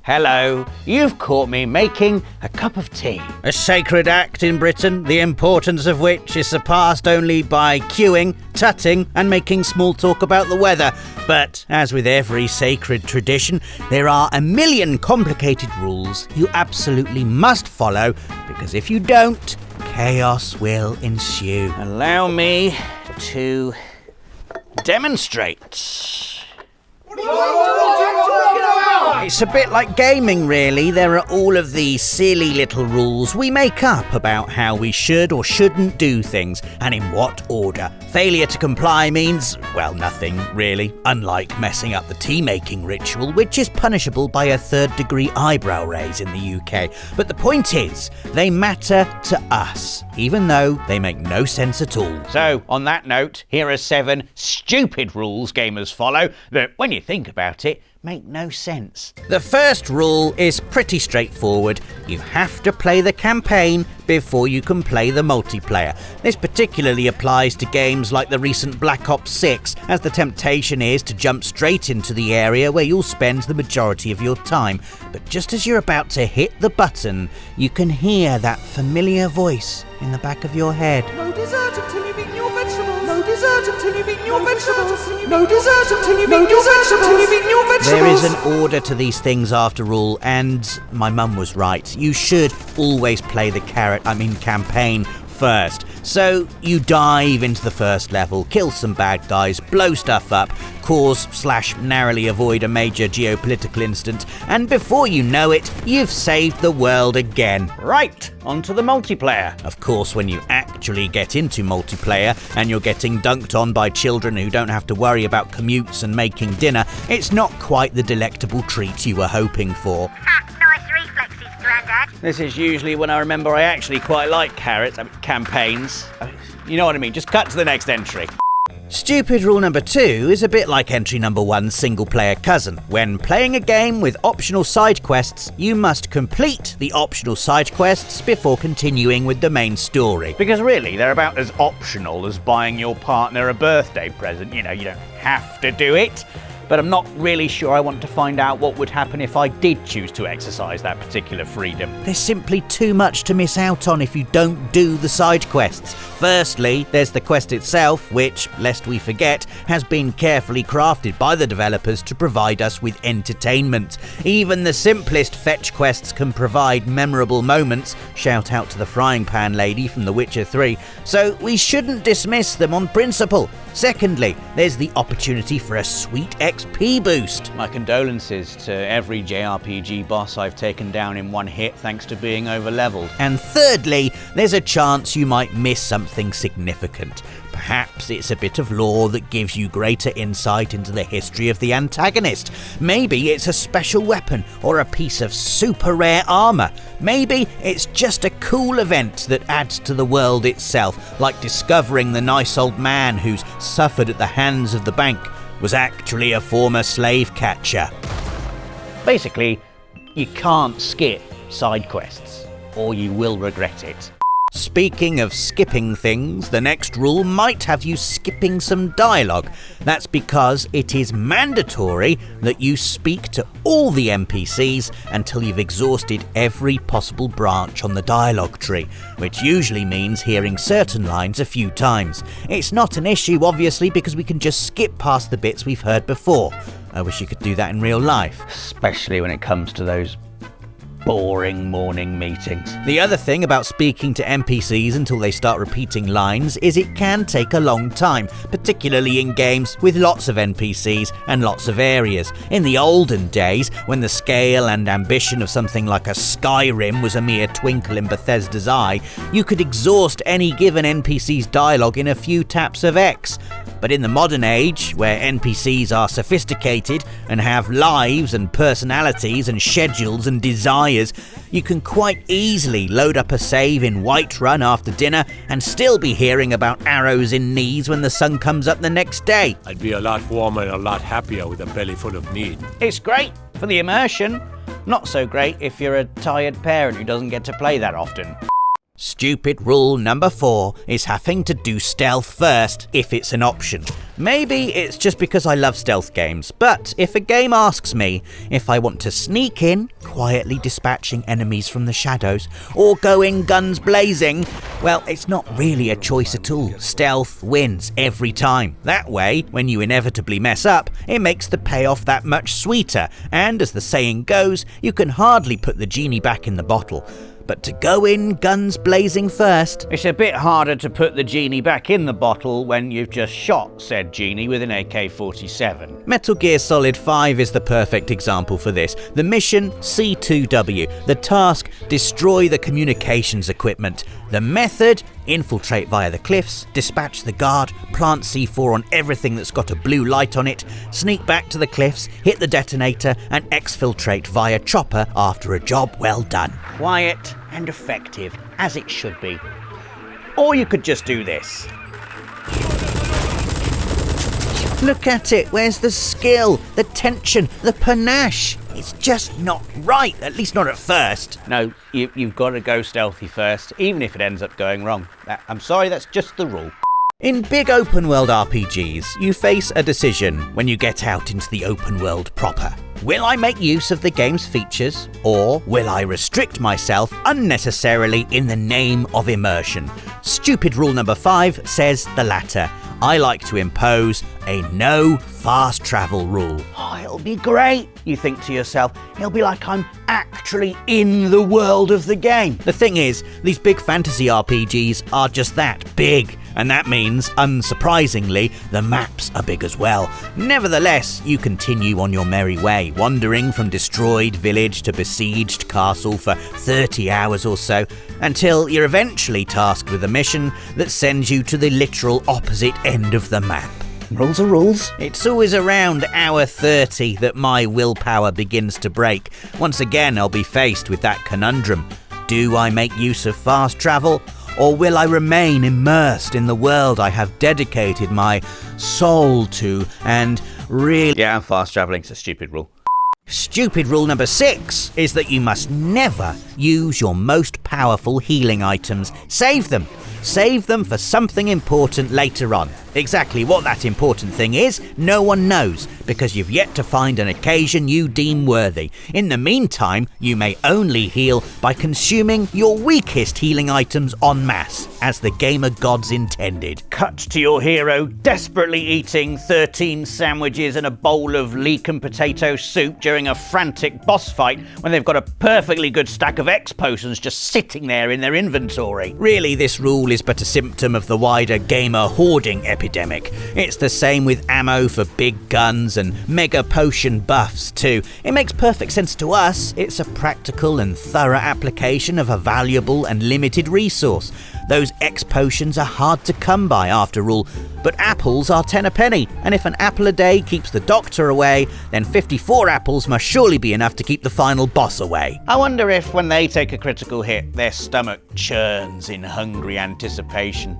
Hello, you've caught me making a cup of tea. A sacred act in Britain, the importance of which is surpassed only by queuing, tutting, and making small talk about the weather. But, as with every sacred tradition, there are a million complicated rules you absolutely must follow, because if you don't, chaos will ensue. Allow me to demonstrate. It's a bit like gaming, really. There are all of these silly little rules we make up about how we should or shouldn't do things, and in what order. Failure to comply means, well, nothing, really. Unlike messing up the tea-making ritual, which is punishable by a third-degree eyebrow raise in the UK. But the point is, they matter to us, even though they make no sense at all. So, on that note, here are 7 stupid rules gamers follow that, when you think about it, make no sense. The first rule is pretty straightforward. You have to play the campaign before you can play the multiplayer. This particularly applies to games like the recent Black Ops 6, as the temptation is to jump straight into the area where you'll spend the majority of your time. But just as you're about to hit the button, you can hear that familiar voice in the back of your head. No dessert until you've eaten your vegetables. No dessert until you've eaten your vegetables. No dessert until you've eaten your vegetables. There is an order to these things after all, and my mum was right. You should always play the campaign first. So you dive into the first level, kill some bad guys, blow stuff up, cause/narrowly avoid a major geopolitical incident, and before you know it, you've saved the world again. Right, onto the multiplayer. Of course, when you actually get into multiplayer and you're getting dunked on by children who don't have to worry about commutes and making dinner, it's not quite the delectable treat you were hoping for. Nice reflexes, Grandad. This is usually when I remember I actually quite like campaigns. You know what I mean, just cut to the next entry. Stupid rule number 2 is a bit like entry number 1's single-player cousin. When playing a game with optional side quests, you must complete the optional side quests before continuing with the main story. Because really, they're about as optional as buying your partner a birthday present. You know, you don't have to do it. But I'm not really sure I want to find out what would happen if I did choose to exercise that particular freedom. There's simply too much to miss out on if you don't do the side quests. Firstly, there's the quest itself, which, lest we forget, has been carefully crafted by the developers to provide us with entertainment. Even the simplest fetch quests can provide memorable moments. Shout out to the frying pan lady from The Witcher 3. So we shouldn't dismiss them on principle. Secondly, there's the opportunity for a sweet XP boost. My condolences to every JRPG boss I've taken down in one hit thanks to being overleveled. And thirdly, there's a chance you might miss something significant. Perhaps it's a bit of lore that gives you greater insight into the history of the antagonist. Maybe it's a special weapon or a piece of super rare armor. Maybe it's just a cool event that adds to the world itself, like discovering the nice old man who's suffered at the hands of the bank was actually a former slave catcher. Basically, you can't skip side quests, or you will regret it. Speaking of skipping things, the next rule might have you skipping some dialogue. That's because it is mandatory that you speak to all the NPCs until you've exhausted every possible branch on the dialogue tree, which usually means hearing certain lines a few times. It's not an issue, obviously, because we can just skip past the bits we've heard before. I wish you could do that in real life, especially when it comes to those boring morning meetings. The other thing about speaking to NPCs until they start repeating lines is it can take a long time, particularly in games with lots of NPCs and lots of areas. In the olden days, when the scale and ambition of something like a Skyrim was a mere twinkle in Bethesda's eye, you could exhaust any given NPC's dialogue in a few taps of X. But in the modern age, where NPCs are sophisticated and have lives and personalities and schedules and desires, you can quite easily load up a save in Whiterun after dinner and still be hearing about arrows in knees when the sun comes up the next day. I'd be a lot warmer and a lot happier with a belly full of meat. It's great for the immersion. Not so great if you're a tired parent who doesn't get to play that often. Stupid rule number 4 is having to do stealth first if it's an option. Maybe it's just because I love stealth games, but if a game asks me if I want to sneak in, quietly dispatching enemies from the shadows, or go in guns blazing, well, it's not really a choice at all. Stealth wins every time. That way, when you inevitably mess up, it makes the payoff that much sweeter, and as the saying goes, you can hardly put the genie back in the bottle. But to go in guns blazing first... It's a bit harder to put the genie back in the bottle when you've just shot said genie with an AK-47. Metal Gear Solid 5 is the perfect example for this. The mission, C2W. The task, destroy the communications equipment. The method, infiltrate via the cliffs, dispatch the guard, plant C4 on everything that's got a blue light on it, sneak back to the cliffs, hit the detonator, and exfiltrate via chopper after a job well done. Quiet and effective, as it should be. Or you could just do this. Look at it, where's the skill, the tension, the panache? It's just not right, at least not at first. No, you've got to go stealthy first, even if it ends up going wrong. I'm sorry, that's just the rule. In big open world RPGs, you face a decision when you get out into the open world proper. Will I make use of the game's features, or will I restrict myself unnecessarily in the name of immersion? Stupid rule number 5 says the latter. I like to impose a no fast travel rule. Oh, it'll be great, you think to yourself. It'll be like I'm actually in the world of the game. The thing is, these big fantasy RPGs are just that, big. And that means, unsurprisingly, the maps are big as well. Nevertheless, you continue on your merry way, wandering from destroyed village to besieged castle for 30 hours or so, until you're eventually tasked with a mission that sends you to the literal opposite end of the map. Rules are rules. It's always around hour 30 that my willpower begins to break. Once again, I'll be faced with that conundrum. Do I make use of fast travel? Or will I remain immersed in the world I have dedicated my soul to and really... Yeah, I'm fast travelling, it's a stupid rule. Stupid rule number 6 is that you must never use your most powerful healing items. Save them. Save them for something important later on. Exactly what that important thing is, no one knows, because you've yet to find an occasion you deem worthy. In the meantime, you may only heal by consuming your weakest healing items en masse, as the gamer gods intended. Cut to your hero desperately eating 13 sandwiches and a bowl of leek and potato soup during a frantic boss fight when they've got a perfectly good stack of X potions just sitting there in their inventory. Really, this rule is but a symptom of the wider gamer hoarding epidemic. It's the same with ammo for big guns and mega potion buffs too. It makes perfect sense to us. It's a practical and thorough application of a valuable and limited resource. Those X potions are hard to come by after all, but apples are 10 a penny, and if an apple a day keeps the doctor away, then 54 apples must surely be enough to keep the final boss away. I wonder if when they take a critical hit, their stomach churns in hungry anticipation.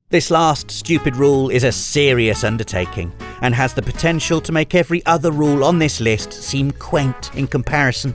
This last stupid rule is a serious undertaking and has the potential to make every other rule on this list seem quaint in comparison.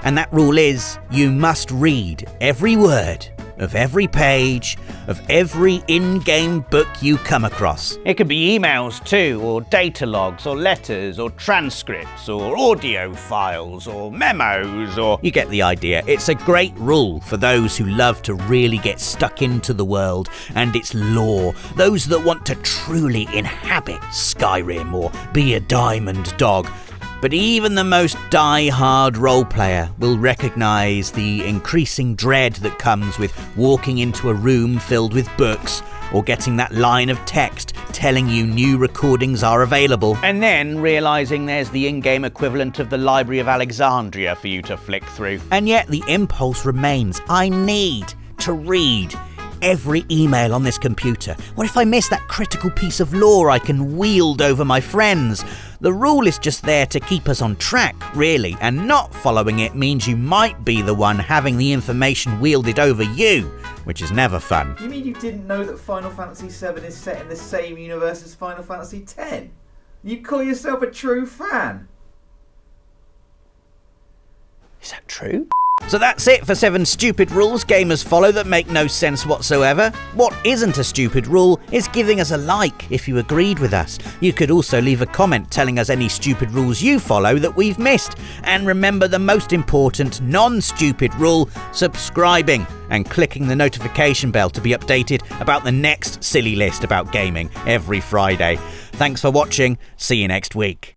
And that rule is, you must read every word of every page of every in-game book you come across. It could be emails too, or data logs, or letters, or transcripts, or audio files, or memos, or... You get the idea. It's a great rule for those who love to really get stuck into the world and its lore, those that want to truly inhabit Skyrim or be a diamond dog. But even the most die-hard role player will recognise the increasing dread that comes with walking into a room filled with books or getting that line of text telling you new recordings are available, and then realising there's the in-game equivalent of the Library of Alexandria for you to flick through. And yet the impulse remains, I need to read every email on this computer. What if I miss that critical piece of lore I can wield over my friends? The rule is just there to keep us on track, really, and not following it means you might be the one having the information wielded over you, which is never fun. You mean you didn't know that Final Fantasy VII is set in the same universe as Final Fantasy X? You call yourself a true fan? Is that true? So that's it for 7 stupid rules gamers follow that make no sense whatsoever. What isn't a stupid rule is giving us a like if you agreed with us. You could also leave a comment telling us any stupid rules you follow that we've missed. And remember the most important non-stupid rule, subscribing and clicking the notification bell to be updated about the next silly list about gaming every Friday. Thanks for watching. See you next week.